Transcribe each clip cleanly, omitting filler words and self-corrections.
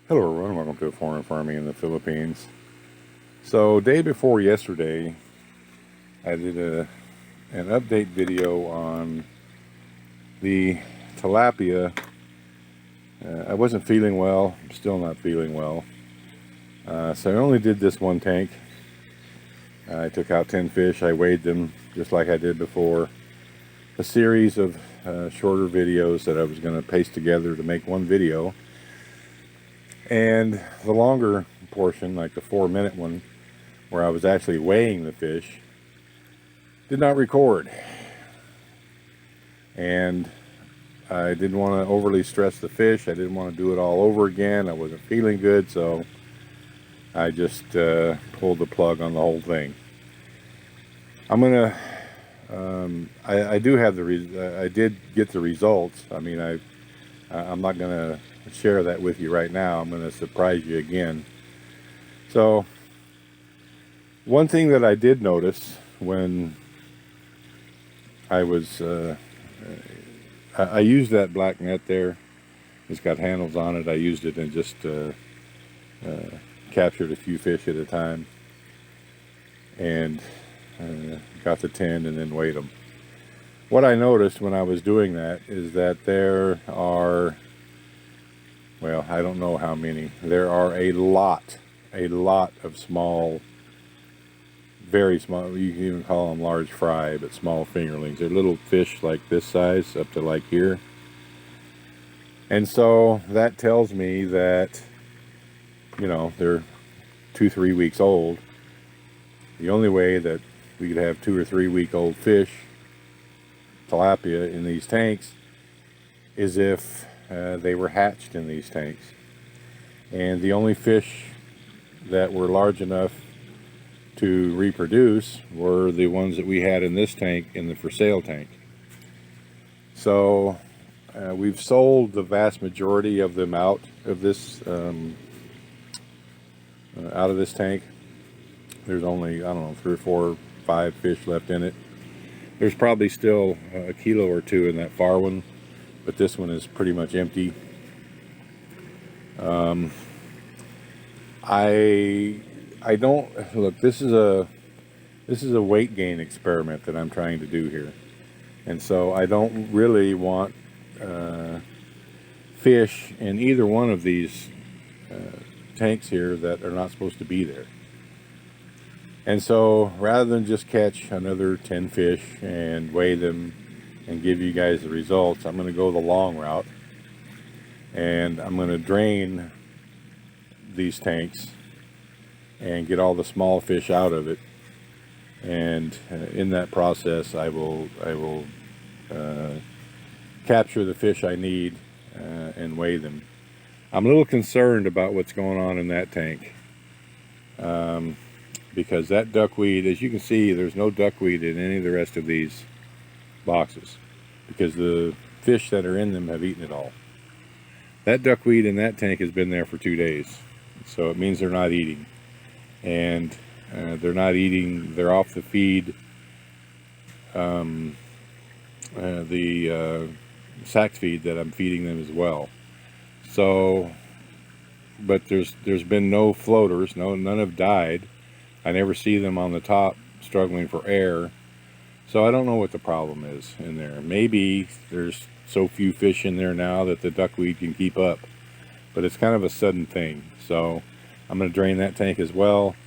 Hello everyone, welcome to Foreign Farming in the Philippines. So day before yesterday, I did an update video on the tilapia. I wasn't feeling well, I'm still not feeling well. So I only did this one tank. I took out 10 fish, I weighed them just like I did before. A series of shorter videos that I was going to paste together to make one video. And the longer portion, like the 4-minute one, where I was actually weighing the fish, did not record. And I didn't want to overly stress the fish. I didn't want to do it all over again. I wasn't feeling good, so I just pulled the plug on the whole thing. I'm gonna. I do have I did get the results. I mean, I'm not gonna share that with you right now. I'm gonna surprise you again. So, one thing that I did notice when I was I used that black net there. It's got handles on it. I used it and just captured a few fish at a time, and got the 10 and then weighed them. What I noticed when I was doing that is that there are, well, I don't know how many. There are a lot of small, very small, you can even call them large fry, but small fingerlings. They're little fish like this size up to like here. And so that tells me that, you know, they're 2-3 weeks old. The only way that we could have 2 or 3 week old fish, tilapia, in these tanks is if they were hatched in these tanks. And the only fish that were large enough to reproduce were the ones that we had in this tank, in the for sale tank. So we've sold the vast majority of them out of this tank. There's only, I don't know, 3 or 4 or 5 fish left in it. There's probably still a kilo or 2 in that far one, but this one is pretty much empty. I don't look. This is a weight gain experiment that I'm trying to do here, and so I don't really want fish in either one of these tanks here that are not supposed to be there. And so rather than just catch another 10 fish and weigh them and give you guys the results, I'm going to go the long route, and I'm going to drain these tanks and get all the small fish out of it. And in that process, I will capture the fish I need and weigh them. I'm a little concerned about what's going on in that tank. Because that duckweed, as you can see, there's no duckweed in any of the rest of these boxes, because the fish that are in them have eaten it all. That duckweed in that tank has been there for 2 days, so it means they're not eating. And they're not eating, they're off the feed, the sack feed that I'm feeding them as well. So, but there's been no floaters, none have died. I never see them on the top struggling for air. So I don't know what the problem is in there. Maybe there's so few fish in there now that the duckweed can keep up. But it's kind of a sudden thing. So I'm going to drain that tank as well.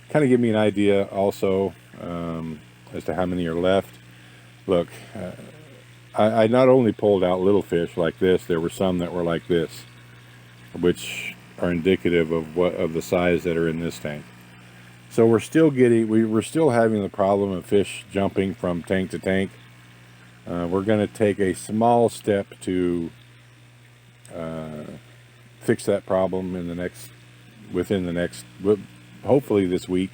Kind of give me an idea also as to how many are left. Look, I not only pulled out little fish like this, there were some that were like this, which are indicative of the size that are in this tank. So we're still having the problem of fish jumping from tank to tank. We're going to take a small step to fix that problem within the next, hopefully this week.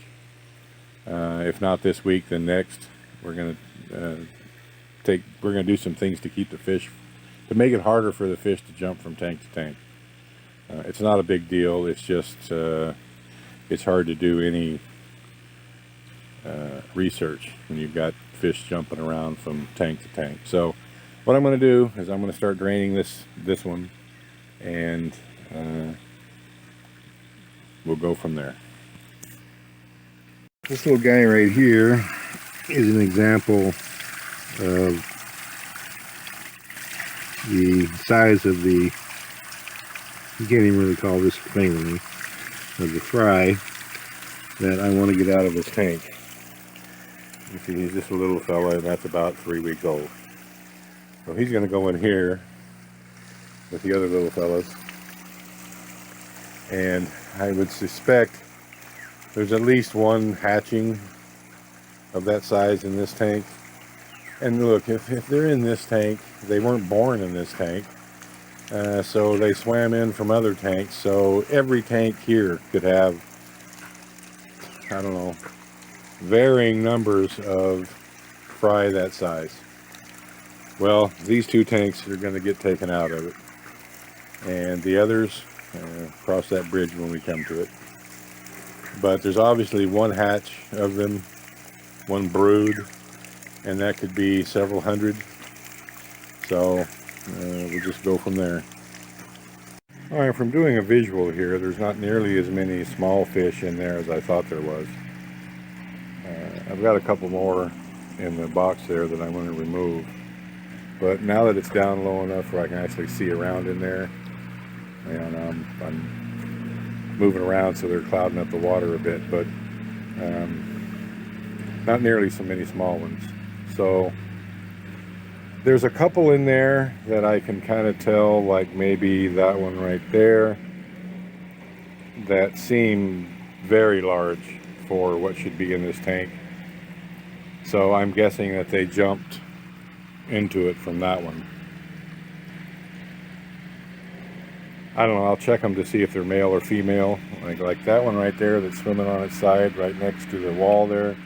If not this week, then next. We're going to do some things to keep the fish, to make it harder for the fish to jump from tank to tank. It's not a big deal. It's just it's hard to do any research when you've got fish jumping around from tank to tank. So what I'm going to do is I'm going to start draining this one, and we'll go from there. This little guy right here is an example of the size of the, you can't even really call this thing of the fry that I want to get out of this tank. You see, he's just a little fella, and that's about 3 weeks old. So he's going to go in here with the other little fellas, and I would suspect there's at least one hatching of that size in this tank. And look, if they're in this tank, they weren't born in this tank, so they swam in from other tanks. So every tank here could have, I don't know, varying numbers of fry that size. Well, these two tanks are going to get taken out of it, and the others cross that bridge when we come to it. But there's obviously one hatch of them, one brood, and that could be several hundred. So we'll just go from there. All right, from doing a visual here, there's not nearly as many small fish in there as I thought there was. I've got a couple more in the box there that I want to remove, but now that it's down low enough where I can actually see around in there, and I'm moving around so they're clouding up the water a bit, but not nearly so many small ones. So there's a couple in there that I can kind of tell, like maybe that one right there, that seem very large for what should be in this tank. So I'm guessing that they jumped into it from that one. I don't know, I'll check them to see if they're male or female. Like that one right there that's swimming on its side right next to the wall there,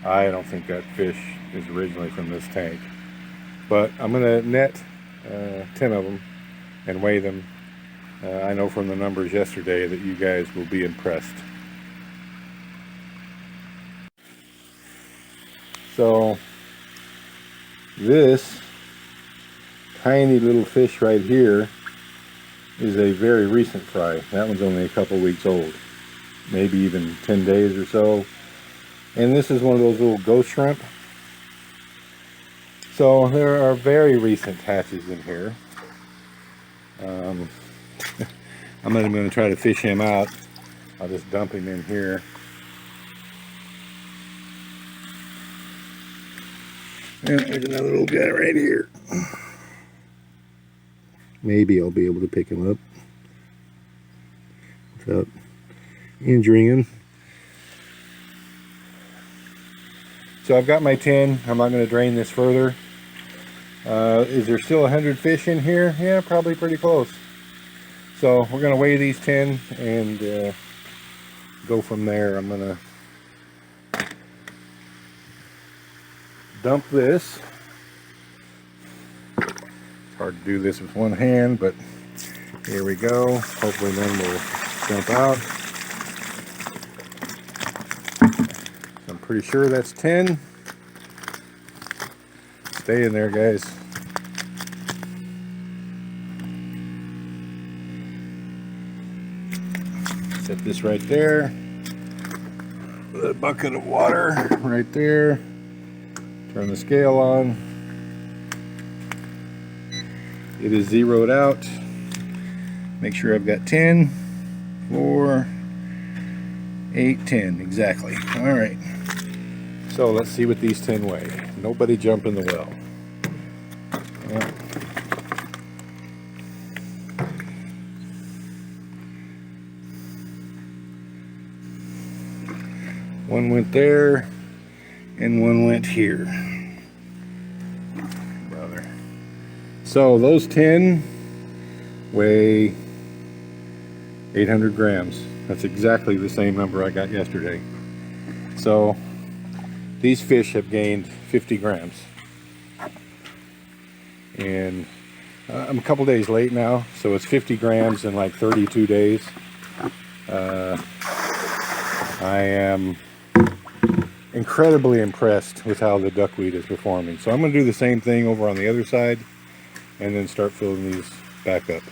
I don't think that fish is originally from this tank. But I'm going to net 10 of them and weigh them. I know from the numbers yesterday that you guys will be impressed. So this tiny little fish right here is a very recent fry. That one's only a couple weeks old, maybe even 10 days or so. And this is one of those little ghost shrimp. So there are very recent hatches in here. I'm not even going to try to fish him out. I'll just dump him in here. And there's another little guy right here. Maybe I'll be able to pick him up without injuring him. So I've got my tin. I'm not going to drain this further. Is there still 100 fish in here? Yeah, probably pretty close. So we're going to weigh these 10 and go from there. I'm going to dump this. It's hard to do this with one hand, but here we go. Hopefully then we'll jump out. I'm pretty sure that's 10. Stay in there, guys. Set this right there. Put a bucket of water right there. Turn the scale on. It is zeroed out. Make sure I've got 10, 4, 8, 10, exactly. All right. So let's see what these 10 weigh. Nobody jump in the well. Yeah. One went there, and one went here. Brother. So those 10 weigh 800 grams. That's exactly the same number I got yesterday. So these fish have gained 50 grams. And I'm a couple days late now, so it's 50 grams in like 32 days. I am incredibly impressed with how the duckweed is performing. So I'm going to do the same thing over on the other side and then start filling these back up.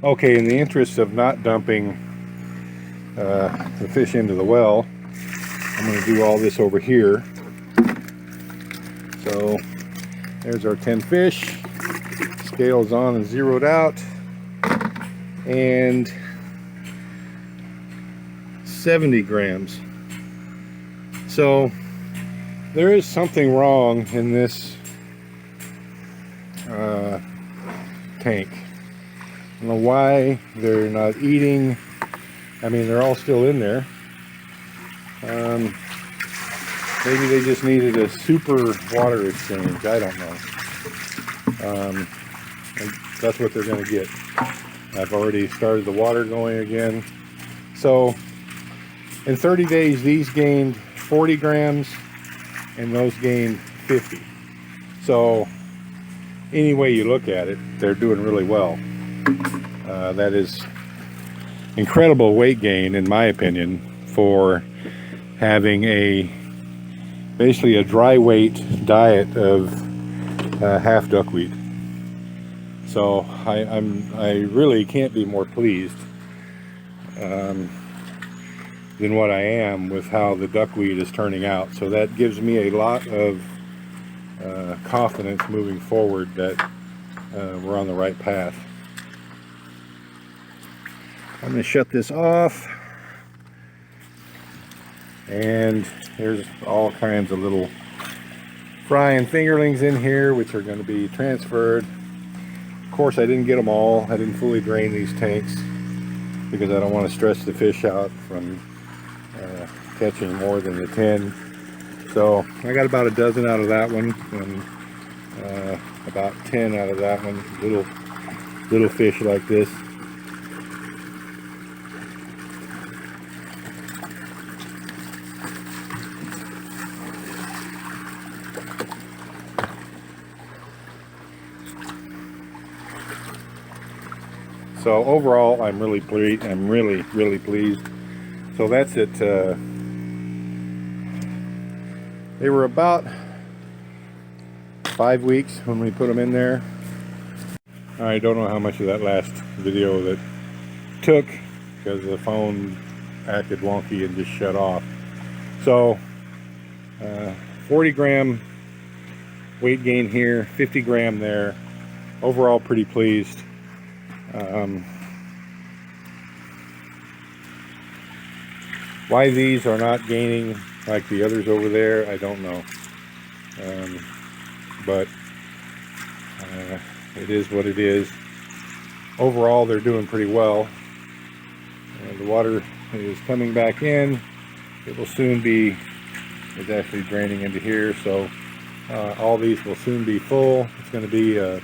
Okay, in the interest of not dumping the fish into the well, I'm going to do all this over here. So there's our 10 fish. Scale's on and zeroed out. And 70 grams. So there is something wrong in this tank. I don't know why they're not eating. I mean, they're all still in there. Maybe they just needed a super water exchange. I don't know. And that's what they're going to get. I've already started the water going again. So in 30 days, these gained 40 grams and those gained 50. So any way you look at it, they're doing really well. That is incredible weight gain, in my opinion, for having basically a dry weight diet of half duckweed. So I really can't be more pleased than what I am with how the duckweed is turning out. So that gives me a lot of confidence moving forward that we're on the right path. I'm going to shut this off, and there's all kinds of little frying fingerlings in here which are going to be transferred. Of course, I didn't get them all. I didn't fully drain these tanks because I don't want to stress the fish out from catching more than the 10. So I got about a dozen out of that one and about 10 out of that one. Little fish like this. So overall, I'm really pleased. I'm really pleased. So that's it. They were about 5 weeks when we put them in there. I don't know how much of that last video that took because the phone acted wonky and just shut off. So 40 gram weight gain here, 50 gram there. Overall, pretty pleased. Why these are not gaining like the others over there, I don't know. But it is what it is. Overall, they're doing pretty well. The water is coming back in. It will soon be, it's actually draining into here, so all these will soon be full. It's going to be a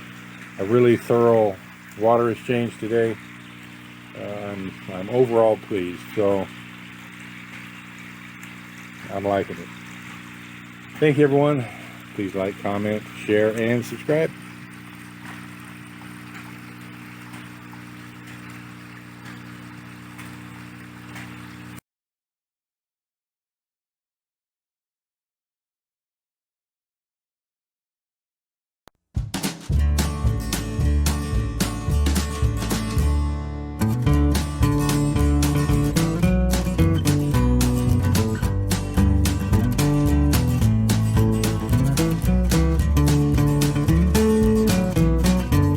really thorough water exchange today. I'm overall pleased, so I'm liking it. Thank you, everyone. Please like, comment, share, and subscribe.